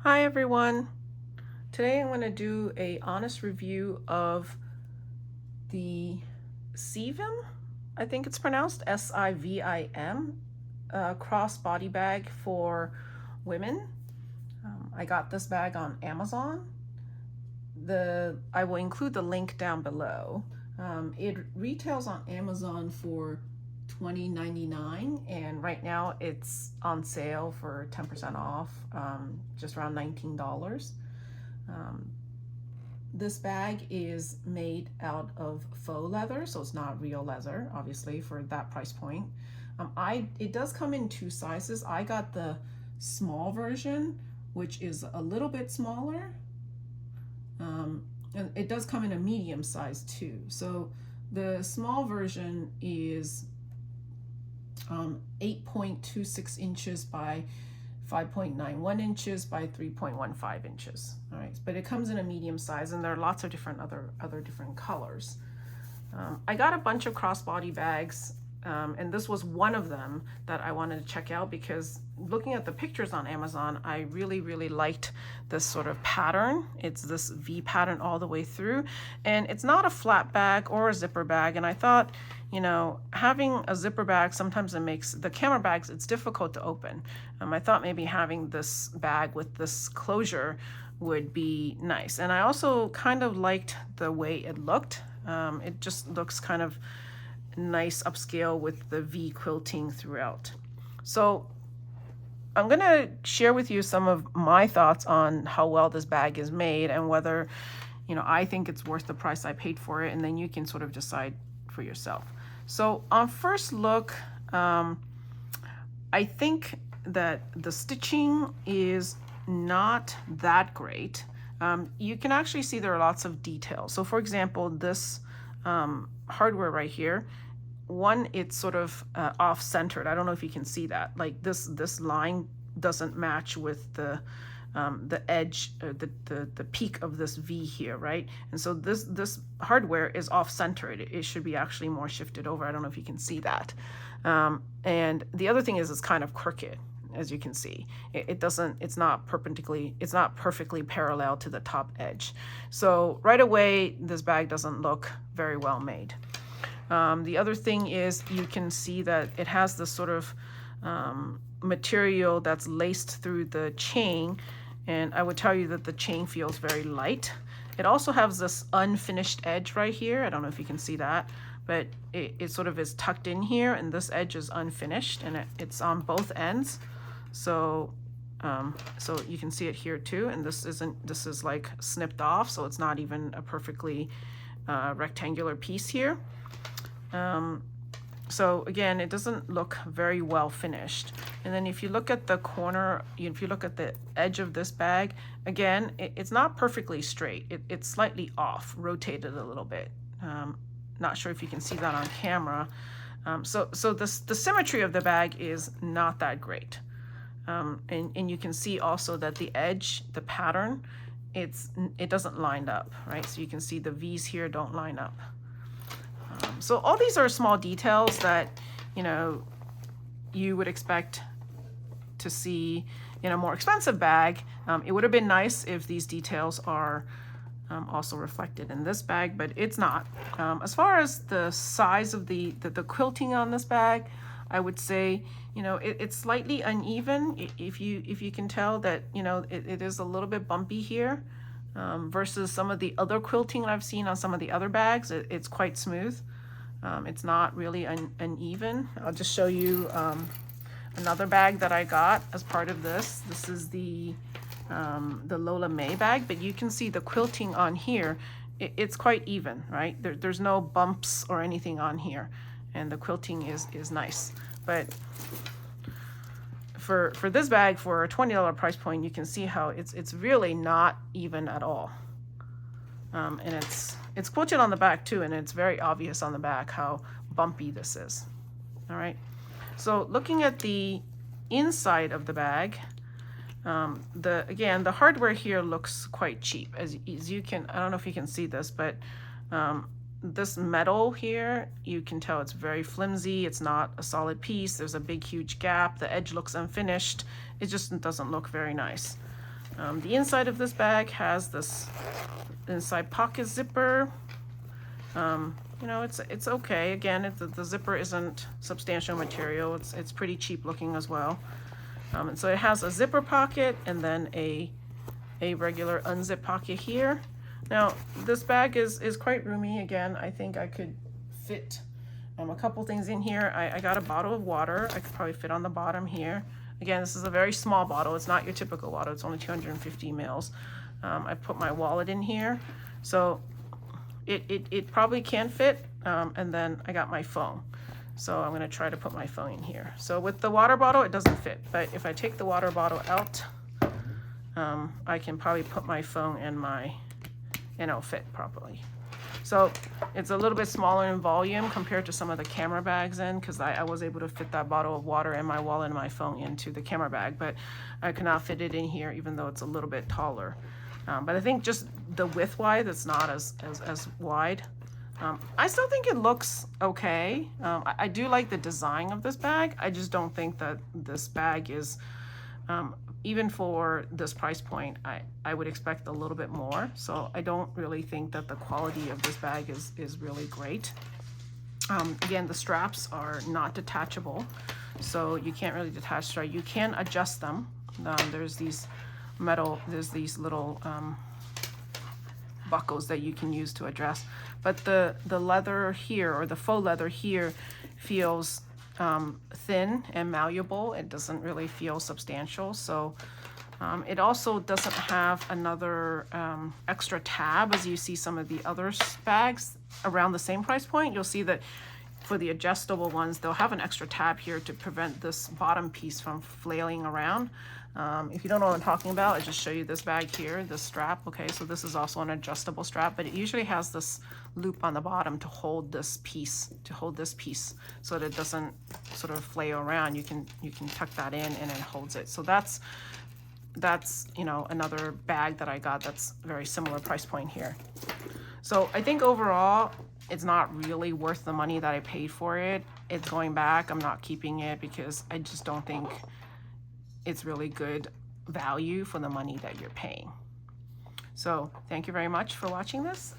Hi everyone. Today I'm going to do a honest review of the Sivim, I think it's pronounced Sivim, crossbody bag for women. I got this bag on Amazon. I will include the link down below. It retails on Amazon for $20.99, and right now it's on sale for 10% off, just around $19. This bag is made out of faux leather, so it's not real leather, obviously, for that price point. It does come in two sizes. I got the small version, which is a little bit smaller. And it does come in a medium size too. So the small version is 8.26 inches by 5.91 inches by 3.15 inches. All right, but it comes in a medium size, and there are lots of different other different colors. I got a bunch of crossbody bags, and this was one of them that I wanted to check out because looking at the pictures on Amazon, I really liked this sort of pattern. It's this V pattern all the way through, and it's not a flat bag or a zipper bag. And I thought, you know, having a zipper bag, sometimes it makes the camera bags, it's difficult to open. I thought maybe having this bag with this closure would be nice. And I also kind of liked the way it looked. It just looks kind of nice upscale with the V quilting throughout. So I'm gonna share with you some of my thoughts on how well this bag is made and whether, you know, I think it's worth the price I paid for it, and then you can sort of decide for yourself. So on first look, I think that the stitching is not that great. You can actually see there are lots of details. So for example, this hardware right here, one, it's sort of off-centered. I don't know if you can see that. Like this line doesn't match with the edge, the peak of this V here, right? And so this hardware is off-centered. It should be actually more shifted over. I don't know if you can see that. And the other thing is it's kind of crooked, as you can see. It's not perfectly parallel to the top edge. So right away, this bag doesn't look very well made. The other thing is you can see that it has this sort of material that's laced through the chain, and I would tell you that the chain feels very light. It also has this unfinished edge right here. I don't know if you can see that, but it sort of is tucked in here, and this edge is unfinished, and it's on both ends. So so you can see it here too, and this is like snipped off, so it's not even a perfectly rectangular piece here. So again, it doesn't look very well finished. And then if you look at the corner, if you look at the edge of this bag, again, it's not perfectly straight. It's slightly off, rotated a little bit. Not sure if you can see that on camera. So the symmetry of the bag is not that great. And you can see also that the edge, the pattern, it doesn't line up, right? So you can see the V's here don't line up. So all these are small details that, you know, you would expect to see in a more expensive bag. It would have been nice if these details are also reflected in this bag, but it's not. As far as the size of the quilting on this bag, I would say, you know, it's slightly uneven. If you can tell that, you know, it is a little bit bumpy here, versus some of the other quilting I've seen on some of the other bags. It's quite smooth. It's not really uneven. I'll just show you another bag that I got as part of this. This is the Lola May bag, but you can see the quilting on here. It's quite even, right? There's no bumps or anything on here, and the quilting is nice. But for this bag, for a $20 price point, you can see how it's really not even at all. And it's quilted on the back too, and it's very obvious on the back how bumpy this is. All right. So looking at the inside of the bag, again, the hardware here looks quite cheap. As you can, I don't know if you can see this, but this metal here, you can tell it's very flimsy. It's not a solid piece. There's a big, huge gap. The edge looks unfinished. It just doesn't look very nice. The inside of this bag has this inside pocket zipper. You know, it's okay. Again, the zipper isn't substantial material. It's pretty cheap looking as well. And so it has a zipper pocket and then a regular unzip pocket here. Now this bag is quite roomy. Again, I think I could fit a couple things in here. I got a bottle of water. I could probably fit on the bottom here. Again, this is a very small bottle. It's not your typical bottle. It's only 250 mils. I put my wallet in here, so it probably can fit. And then I got my phone. So I'm gonna try to put my phone in here. So with the water bottle, it doesn't fit. But if I take the water bottle out, I can probably put my phone in and it'll fit properly. So it's a little bit smaller in volume compared to some of the camera bags because I was able to fit that bottle of water and my wallet and my phone into the camera bag, but I could not fit it in here even though it's a little bit taller. But I think just the width-wise, it's not as wide. I still think it looks okay. I do like the design of this bag. I just don't think that this bag is, even for this price point, I would expect a little bit more. So I don't really think that the quality of this bag is really great. Again, the straps are not detachable, so you can't really detach strap. You can adjust them. There's these little buckles that you can use to adjust, but the leather here, or the faux leather here, feels thin and malleable. It doesn't really feel substantial. So it also doesn't have another extra tab as you see some of the other bags around the same price point. You'll see that for the adjustable ones, they'll have an extra tab here to prevent this bottom piece from flailing around. If you don't know what I'm talking about, I'll just show you this bag here, this strap. Okay, so this is also an adjustable strap, but it usually has this loop on the bottom to hold this piece, so that it doesn't sort of flail around. You can tuck that in and it holds it. So that's you know, another bag that I got that's very similar price point here. So I think overall it's not really worth the money that I paid for it. It's going back. I'm not keeping it because I just don't think it's really good value for the money that you're paying. So thank you very much for watching this.